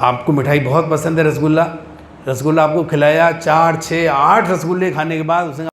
आपको मिठाई बहुत पसंद है, रसगुल्ला। रसगुल्ला आपको खिलाया, 4, 6, 8 रसगुल्ले खाने के बाद उसने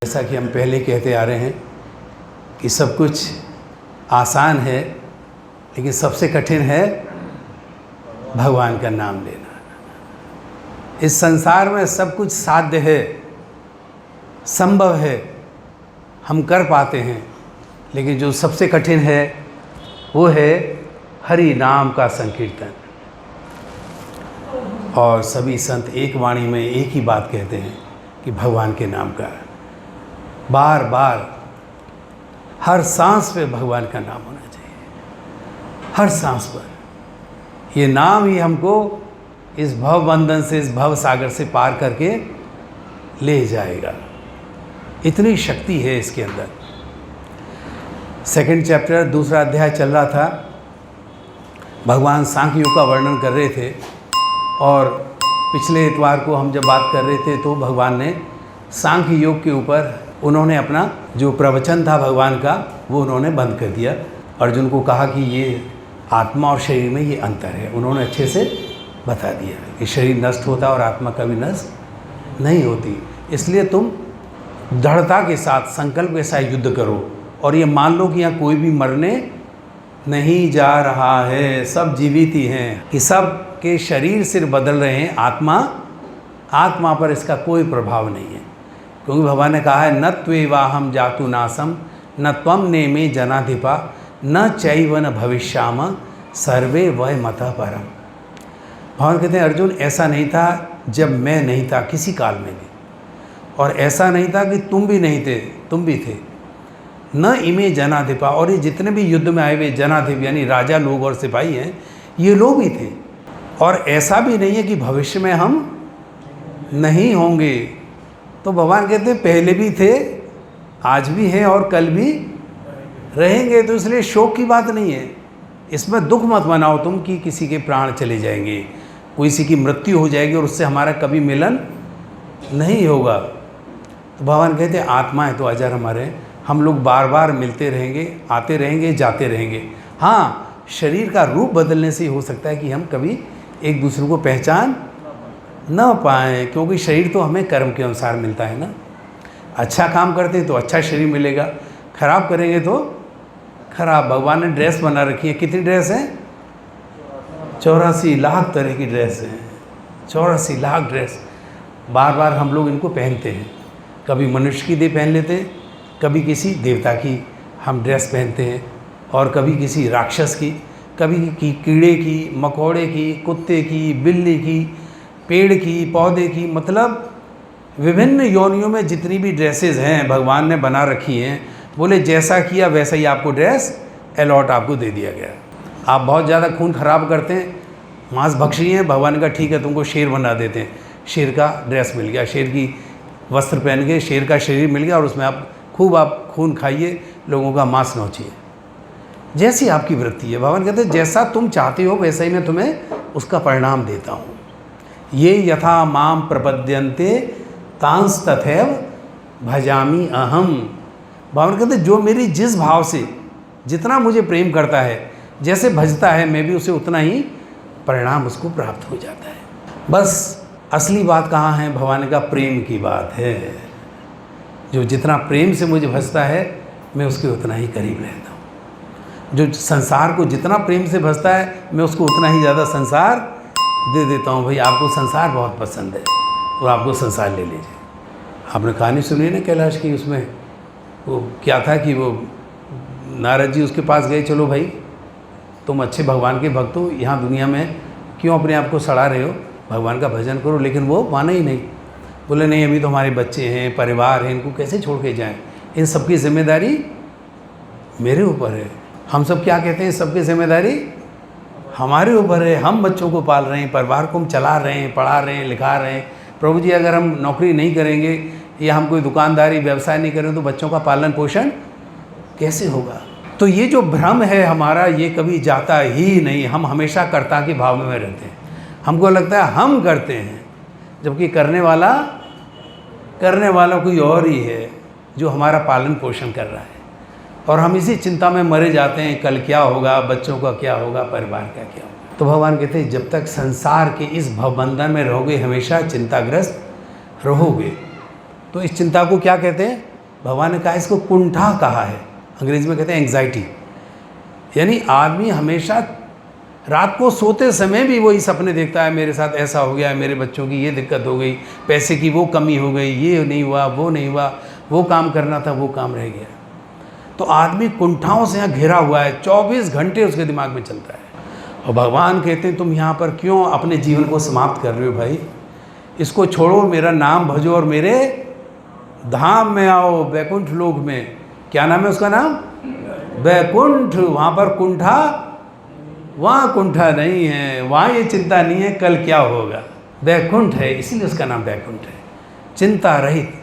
जैसा कि हम पहले कहते आ रहे हैं कि सब कुछ आसान है, लेकिन सबसे कठिन है भगवान का नाम लेना। इस संसार में सब कुछ साध्य है, संभव है, हम कर पाते हैं, लेकिन जो सबसे कठिन है वो है हरि नाम का संकीर्तन। और सभी संत एक वाणी में एक ही बात कहते हैं कि भगवान के नाम का बार बार हर सांस पे भगवान का नाम होना चाहिए, हर सांस पर। ये नाम ही हमको इस भव बंधन से, इस भव सागर से पार करके ले जाएगा। इतनी शक्ति है इसके अंदर। 2nd चैप्टर, दूसरा अध्याय चल रहा था। भगवान सांख्य योग का वर्णन कर रहे थे, और पिछले इतवार को हम जब बात कर रहे थे तो भगवान ने सांख्य योग के ऊपर उन्होंने अपना जो प्रवचन था भगवान का वो उन्होंने बंद कर दिया। अर्जुन को कहा कि ये आत्मा और शरीर में ये अंतर है। उन्होंने अच्छे से बता दिया कि शरीर नष्ट होता और आत्मा कभी नष्ट नहीं होती। इसलिए तुम दृढ़ता के साथ, संकल्प के साथ युद्ध करो, और ये मान लो कि यहाँ कोई भी मरने नहीं जा रहा है, सब जीवित ही हैं, कि सब के शरीर सिर्फ बदल रहे हैं, आत्मा पर इसका कोई प्रभाव नहीं है। क्योंकि भगवान ने कहा है न त्वेवाहम जातु नासम न त्वम नेमे जनाधिपा न चैव न भविष्याम सर्वे वय मतः परम। भगवान कहते हैं अर्जुन, ऐसा नहीं था जब मैं नहीं था किसी काल में भी, और ऐसा नहीं था कि तुम भी नहीं थे, तुम भी थे। न इमे जनाधिपा, और ये जितने भी युद्ध में आए हुए जनाधिप यानी राजा लोग और सिपाही हैं, ये लोग ही थे। और ऐसा भी नहीं है कि भविष्य में हम नहीं होंगे। तो भगवान कहते हैं पहले भी थे, आज भी हैं और कल भी रहेंगे। तो इसलिए शोक की बात नहीं है, इसमें दुख मत मनाओ तुम कि किसी के प्राण चले जाएंगे, किसी की मृत्यु हो जाएगी और उससे हमारा कभी मिलन नहीं होगा। तो भगवान कहते हैं आत्मा है तो अजर हमारे, हम लोग बार बार मिलते रहेंगे, आते रहेंगे, जाते रहेंगे। हाँ, शरीर का रूप बदलने से ही हो सकता है कि हम कभी एक दूसरे को पहचान न पाएँ, क्योंकि शरीर तो हमें कर्म के अनुसार मिलता है ना। अच्छा काम करते हैं तो अच्छा शरीर मिलेगा, खराब करेंगे तो खराब। भगवान ने ड्रेस बना रखी है, कितनी ड्रेस है? 84 लाख तरह की ड्रेस है, 84 लाख ड्रेस। बार बार हम लोग इनको पहनते हैं, कभी मनुष्य की देह पहन लेते हैं, कभी किसी देवता की हम ड्रेस पहनते हैं, और कभी किसी राक्षस की, कभी कीड़े की, मकोड़े की, कुत्ते की, बिल्ली की, पेड़ की, पौधे की। मतलब विभिन्न योनियों में जितनी भी ड्रेसेस हैं भगवान ने बना रखी हैं। बोले जैसा किया वैसा ही आपको ड्रेस अलॉट आपको दे दिया गया। आप बहुत ज़्यादा खून खराब करते हैं, मांस भक्षी हैं, भगवान का ठीक है तुमको शेर बना देते हैं, शेर का ड्रेस मिल गया, शेर की वस्त्र पहन के शेर का शरीर मिल गया, और उसमें आप खून खाइए, लोगों का मांस नोचिए। जैसी आपकी वृत्ति है, भगवान कहते हैं जैसा तुम चाहते हो वैसा ही मैं तुम्हें उसका परिणाम देता हूँ। ये यथा माम प्रपद्यन्ते तांस तथैव भजामि अहम। भगवान कहते जो मेरी जिस भाव से जितना मुझे प्रेम करता है, जैसे भजता है, मैं भी उसे उतना ही परिणाम उसको प्राप्त हो जाता है। बस असली बात कहाँ है? भगवान का प्रेम की बात है। जो जितना प्रेम से मुझे भजता है मैं उसके उतना ही करीब रहता हूँ। जो संसार को जितना प्रेम से भजता है मैं उसको उतना ही ज़्यादा संसार दे देता हूँ। भाई आपको संसार बहुत पसंद है और आपको संसार ले लीजिए। आपने कहानी सुनी ना कैलाश की, उसमें वो क्या था कि वो नारद जी उसके पास गए, चलो भाई तुम अच्छे भगवान के भक्त हो, यहाँ दुनिया में क्यों अपने आप को सड़ा रहे हो, भगवान का भजन करो। लेकिन वो माना ही नहीं, बोले नहीं अभी तो हमारे बच्चे हैं, परिवार है, इनको कैसे छोड़ के जाएं, इन सबकी जिम्मेदारी मेरे ऊपर है। हम सब क्या कहते हैं, सबकी जिम्मेदारी हमारे ऊपर है, हम बच्चों को पाल रहे हैं, परिवार को हम चला रहे हैं, पढ़ा रहे हैं, लिखा रहे हैं। प्रभु जी अगर हम नौकरी नहीं करेंगे या हम कोई दुकानदारी व्यवसाय नहीं करें तो बच्चों का पालन पोषण कैसे होगा। तो ये जो भ्रम है हमारा, ये कभी जाता ही नहीं। हम हमेशा कर्ता के भाव में रहते हैं। हमको लगता है हम करते हैं, जबकि करने वाला कोई और ही है जो हमारा पालन पोषण कर रहा है। और हम इसी चिंता में मरे जाते हैं, कल क्या होगा, बच्चों का क्या होगा, परिवार का क्या होगा। तो भगवान कहते हैं जब तक संसार के इस भवबंधन में रहोगे, हमेशा चिंताग्रस्त रहोगे। तो इस चिंता को क्या कहते हैं? भगवान ने कहा, इसको कुंठा कहा है, अंग्रेजी में कहते हैं एंग्जाइटी। यानी आदमी हमेशा रात को सोते समय भी वही सपने देखता है, मेरे साथ ऐसा हो गया, मेरे बच्चों की ये दिक्कत हो गई, पैसे की वो कमी हो गई, ये नहीं हुआ, वो नहीं हुआ, वो काम करना था, वो काम रह गया। तो आदमी कुंठाओं से यहाँ घिरा हुआ है, 24 घंटे उसके दिमाग में चलता है। और भगवान कहते हैं तुम यहाँ पर क्यों अपने जीवन को समाप्त कर रहे हो भाई? इसको छोड़ो, मेरा नाम भजो और मेरे धाम में आओ, वैकुंठ लोक में। क्या नाम है उसका नाम? वैकुंठ। वहाँ पर कुंठा, वहाँ कुंठा नहीं है, वहाँ ये चिंता नहीं है कल क्या होगा। वैकुंठ है, इसीलिए उसका नाम वैकुंठ है। चिंता रहित,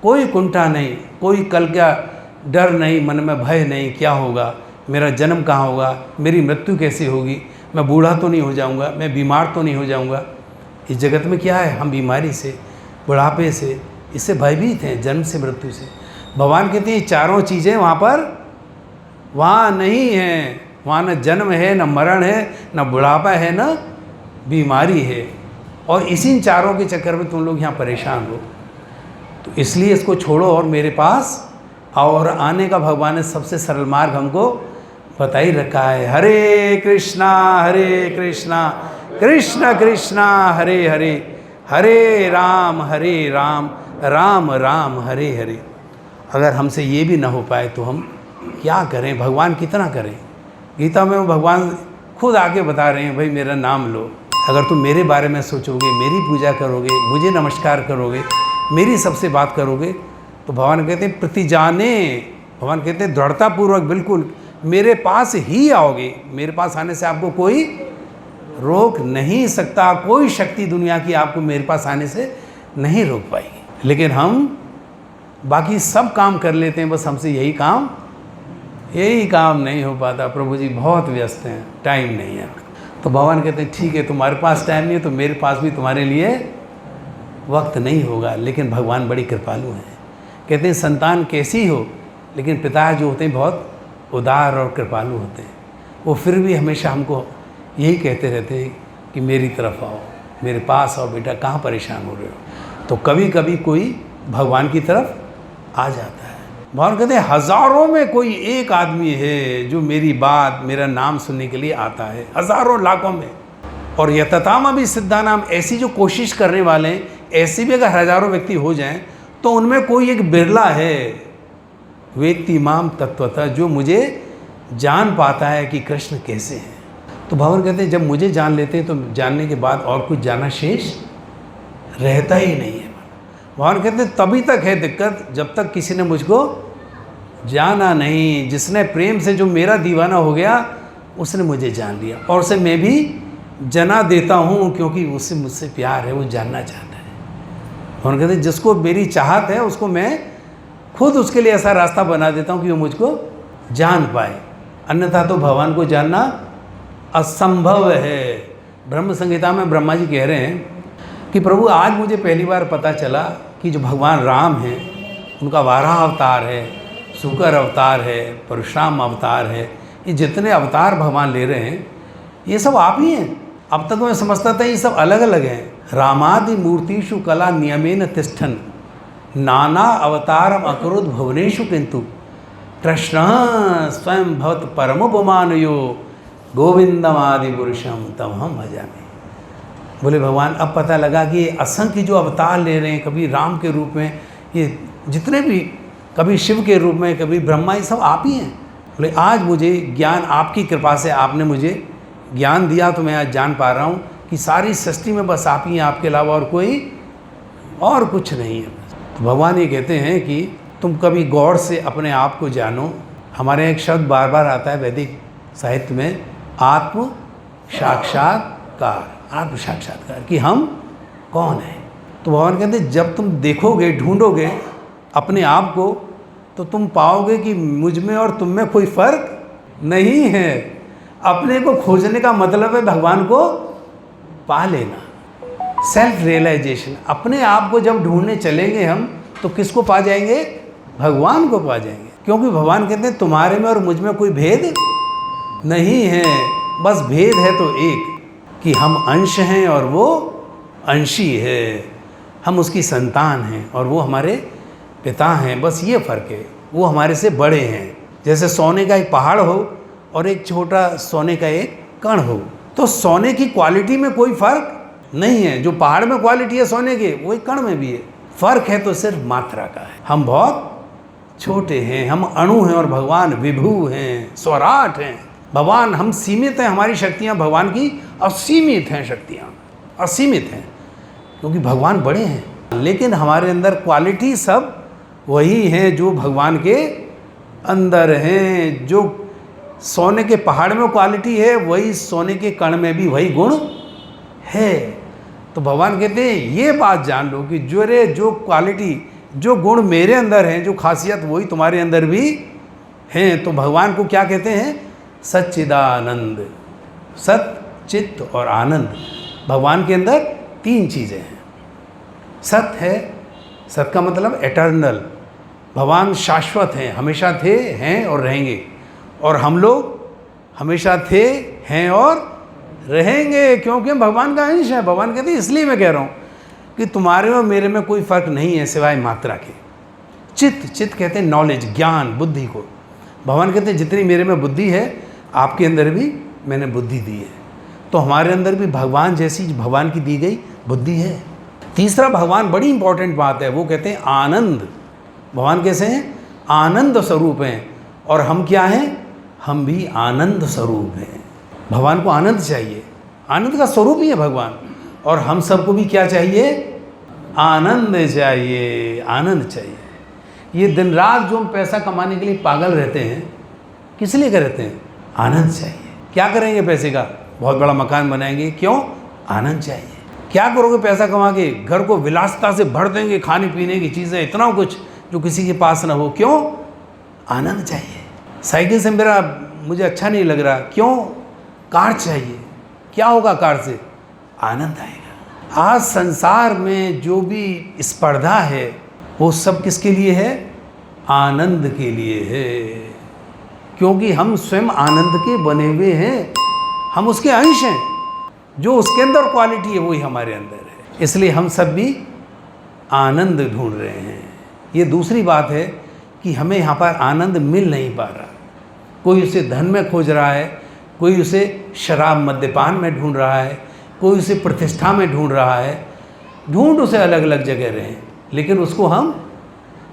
कोई कुंठा नहीं, कोई कल का डर नहीं, मन में भय नहीं, क्या होगा, मेरा जन्म कहाँ होगा, मेरी मृत्यु कैसे होगी, मैं बूढ़ा तो नहीं हो जाऊँगा, मैं बीमार तो नहीं हो जाऊँगा। इस जगत में क्या है, हम बीमारी से, बुढ़ापे से, इससे भयभीत हैं, जन्म से, मृत्यु से। भगवान कहते हैं चारों चीज़ें वहाँ पर, वहाँ नहीं हैं। वहाँ न जन्म है, न मरण है, न बुढ़ापा है, न बीमारी है। और इसी चारों के चक्कर में तुम लोग यहाँ परेशान हो। तो इसलिए इसको छोड़ो और मेरे पास आओ। और आने का भगवान ने सबसे सरल मार्ग हमको बता ही रखा है। हरे कृष्णा कृष्ण कृष्णा हरे हरे, हरे राम राम राम हरे हरे। अगर हमसे ये भी ना हो पाए तो हम क्या करें? भगवान कितना करें? गीता में भगवान खुद आके बता रहे हैं, भाई मेरा नाम लो। अगर तुम मेरे बारे में सोचोगे, मेरी पूजा करोगे, मुझे नमस्कार करोगे, मेरी सबसे बात करोगे, तो भगवान कहते हैं प्रतिजाने, भगवान कहते हैं दृढ़तापूर्वक बिल्कुल मेरे पास ही आओगे। मेरे पास आने से आपको कोई रोक नहीं सकता, कोई शक्ति दुनिया की आपको मेरे पास आने से नहीं रोक पाएगी। लेकिन हम बाकी सब काम कर लेते हैं, बस हमसे यही काम नहीं हो पाता। प्रभु जी बहुत व्यस्त हैं, टाइम नहीं है। तो भगवान कहते हैं ठीक है, तुम्हारे पास टाइम नहीं है तो मेरे पास भी तुम्हारे लिए वक्त नहीं होगा। लेकिन भगवान बड़ी कृपालु हैं। कहते हैं संतान कैसी हो, लेकिन पिता जो होते हैं बहुत उदार और कृपालु होते हैं। वो फिर भी हमेशा हमको यही कहते रहते हैं कि मेरी तरफ आओ, मेरे पास आओ बेटा, कहाँ परेशान हो रहे हो। तो कभी कभी कोई भगवान की तरफ आ जाता है। भगवान कहते हैं हज़ारों में कोई एक आदमी है जो मेरी बात, मेरा नाम सुनने के लिए आता है, हज़ारों लाखों में। और यतताम भी सिद्धानाम, ऐसी जो कोशिश करने वाले हैं, ऐसे भी अगर हज़ारों व्यक्ति हो जाएं तो उनमें कोई एक बिरला है, वेत्ति माम तत्वतः, जो मुझे जान पाता है कि कृष्ण कैसे हैं। तो भगवान कहते हैं जब मुझे जान लेते हैं तो जानने के बाद और कुछ जाना शेष रहता ही नहीं है। भगवान कहते हैं तभी तक है दिक्कत जब तक किसी ने मुझको जाना नहीं। जिसने प्रेम से, जो मेरा दीवाना हो गया, उसने मुझे जान लिया और उसे मैं भी जना देता हूँ, क्योंकि उससे मुझसे प्यार है, वो जानना चाहता है। भगवान कहते हैं जिसको मेरी चाहत है उसको मैं खुद उसके लिए ऐसा रास्ता बना देता हूँ कि वो मुझको जान पाए, अन्यथा तो भगवान को जानना असंभव है। ब्रह्म संहिता में ब्रह्मा जी कह रहे हैं कि प्रभु आज मुझे पहली बार पता चला कि जो भगवान राम हैं उनका वाराह अवतार है, शुकर अवतार है, परशुराम अवतार है, ये जितने अवतार भगवान ले रहे हैं ये सब आप ही हैं। अब तक मैं समझता था ये सब अलग अलग हैं। रामादि मूर्तिषु कला नियमेन तिष्ठन नाना अवतारम अकरोद भुवनेषु किंतु कृष्ण स्वयं भवत परमोपमानयो गोविंदमादि पुरुषम तम हम भजामि। बोले भगवान अब पता लगा कि ये असंख्य जो अवतार ले रहे हैं, कभी राम के रूप में, ये जितने भी, कभी शिव के रूप में, कभी ब्रह्मा, ये सब आप ही हैं। बोले आज मुझे ज्ञान आपकी कृपा से, आपने मुझे ज्ञान दिया तो मैं आज जान पा रहा हूँ कि सारी सृष्टि में बस आप ही हैं, आपके अलावा और कोई और कुछ नहीं है। तो भगवान ये कहते हैं कि तुम कभी गौर से अपने आप को जानो। हमारे यहाँ एक शब्द बार बार आता है वैदिक साहित्य में, आत्म साक्षात्कार, आत्म साक्षात्कार, कि हम कौन हैं। तो भगवान कहते हैं जब तुम देखोगे, ढूंढोगे अपने आप को, तो तुम पाओगे कि मुझ में और तुम में कोई फर्क नहीं है। अपने को खोजने का मतलब है भगवान को पा लेना, सेल्फ रियलाइजेशन। अपने आप को जब ढूंढने चलेंगे हम, तो किसको पा जाएंगे? भगवान को पा जाएंगे। क्योंकि भगवान कहते हैं तुम्हारे में और मुझ में कोई भेद नहीं है, बस भेद है तो एक, कि हम अंश हैं और वो अंशी है। हम उसकी संतान हैं और वो हमारे पिता हैं, बस ये फ़र्क है। वो हमारे से बड़े हैं। जैसे सोने का एक पहाड़ हो और एक छोटा सोने का एक कण हो, तो सोने की क्वालिटी में कोई फ़र्क नहीं है। जो पहाड़ में क्वालिटी है सोने के, वो एक कण में भी है। फ़र्क है तो सिर्फ मात्रा का है। हम बहुत छोटे हैं, हम अणु हैं और भगवान विभु हैं, स्वराट हैं। भगवान, हम सीमित हैं, हमारी शक्तियाँ भगवान की असीमित हैं, शक्तियाँ असीमित हैं, क्योंकि भगवान बड़े हैं। लेकिन हमारे अंदर क्वालिटी सब वही हैं जो भगवान के अंदर हैं। जो सोने के पहाड़ में क्वालिटी है, वही सोने के कण में भी वही गुण है। तो भगवान कहते हैं ये बात जान लो कि जो क्वालिटी, जो गुण मेरे अंदर हैं, जो खासियत, वही तुम्हारे अंदर भी हैं। तो भगवान को क्या कहते हैं? सच्चिदानंद। सत, चित्त और आनंद। भगवान के अंदर तीन चीज़ें हैं। सत है, सत का मतलब एटर्नल। भगवान शाश्वत हैं, हमेशा थे, हैं और रहेंगे। और हम लोग हमेशा थे, हैं और रहेंगे, क्योंकि हम भगवान का अंश है। भगवान कहते हैं इसलिए मैं कह रहा हूँ कि तुम्हारे और मेरे में कोई फ़र्क नहीं है सिवाय मात्रा के। चित्त, चित्त कहते हैं नॉलेज, ज्ञान, बुद्धि को। भगवान कहते हैं जितनी मेरे में बुद्धि है, आपके अंदर भी मैंने बुद्धि दी है। तो हमारे अंदर भी भगवान जैसी भगवान की दी गई बुद्धि है। तीसरा, भगवान, बड़ी इंपॉर्टेंट बात है, वो कहते हैं आनंद। भगवान कैसे हैं? आनंद स्वरूप हैं। और हम क्या हैं? हम भी आनंद स्वरूप हैं। भगवान को आनंद चाहिए, आनंद का स्वरूप ही है भगवान। और हम सबको भी क्या चाहिए? आनंद चाहिए, आनंद चाहिए। ये दिन रात जो हम पैसा कमाने के लिए पागल रहते हैं, किस लिए रहते हैं? आनंद चाहिए। क्या करेंगे पैसे का? बहुत बड़ा मकान बनाएंगे, क्यों? आनंद चाहिए। क्या करोगे पैसा कमा के? घर को विलासिता से भर देंगे, खाने पीने की चीज़ें, इतना कुछ जो किसी के पास ना हो, क्यों? आनंद चाहिए। साइकिल से मुझे अच्छा नहीं लग रहा, क्यों? कार चाहिए। क्या होगा कार से? आनंद आएगा। आज संसार में जो भी स्पर्धा है, वो सब किसके लिए है? आनंद के लिए है। क्योंकि हम स्वयं आनंद के बने हुए हैं, हम उसके अंश हैं। जो उसके अंदर क्वालिटी है वही हमारे अंदर है। इसलिए हम सब भी आनंद ढूंढ रहे हैं। ये दूसरी बात है कि हमें यहाँ पर आनंद मिल नहीं पा रहा। कोई उसे धन में खोज रहा है, कोई उसे शराब मद्यपान में ढूंढ रहा है, कोई उसे प्रतिष्ठा में ढूंढ रहा है। ढूंढ उसे अलग अलग जगह रहे हैं, लेकिन उसको हम,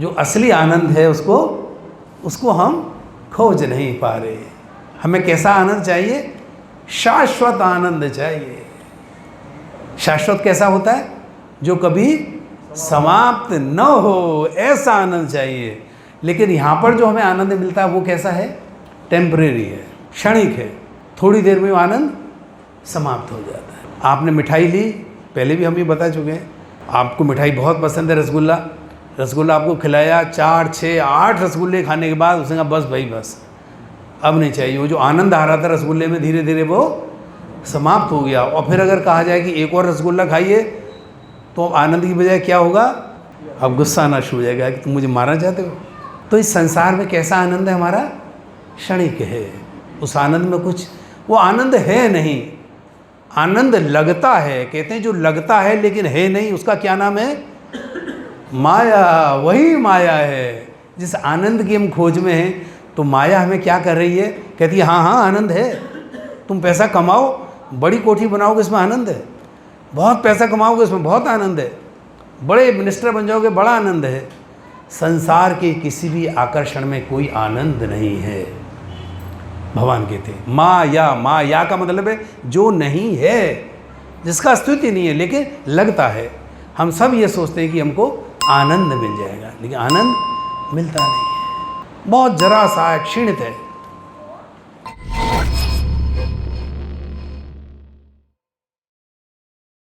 जो असली आनंद है, उसको हम खोज नहीं पा रहे। हमें कैसा आनंद चाहिए? शाश्वत आनंद चाहिए। शाश्वत कैसा होता है? जो कभी समाप्त न हो, ऐसा आनंद चाहिए। लेकिन यहाँ पर जो हमें आनंद मिलता है वो कैसा है? टेम्परेरी है, क्षणिक है। थोड़ी देर में वो आनंद समाप्त हो जाता है। आपने मिठाई ली, पहले भी हम ये बता चुके हैं, आपको मिठाई बहुत पसंद है, रसगुल्ला। रसगुल्ला आपको खिलाया, 4, 6, 8 रसगुल्ले खाने के बाद उसने कहा बस भाई बस, अब नहीं चाहिए। वो जो आनंद आ रहा था रसगुल्ले में, धीरे धीरे वो समाप्त हो गया। और फिर अगर कहा जाए कि एक और रसगुल्ला खाइए, तो आनंद की बजाय क्या होगा? अब गुस्सा आना शुरू हो जाएगा कि तुम मुझे मारना चाहते हो। तो इस संसार में कैसा आनंद है? हमारा क्षणिक है। उस आनंद में कुछ, वो आनंद है नहीं। आनंद लगता है, कहते हैं जो लगता है लेकिन है नहीं, उसका क्या नाम है? माया। वही माया है। जिस आनंद की हम खोज में हैं, तो माया हमें क्या कर रही है? कहती है हाँ हाँ आनंद है, तुम पैसा कमाओ, बड़ी कोठी बनाओगे, इसमें आनंद है। बहुत पैसा कमाओगे, इसमें बहुत आनंद है। बड़े मिनिस्टर बन जाओगे, बड़ा आनंद है। संसार के किसी भी आकर्षण में कोई आनंद नहीं है। भगवान कहते हैं माया। माया का मतलब है जो नहीं है, जिसका अस्तित्व नहीं है, लेकिन लगता है। हम सब ये सोचते हैं कि हमको आनंद मिल जाएगा, लेकिन आनंद मिलता नहीं है। बहुत जरा सा है, क्षीणित है।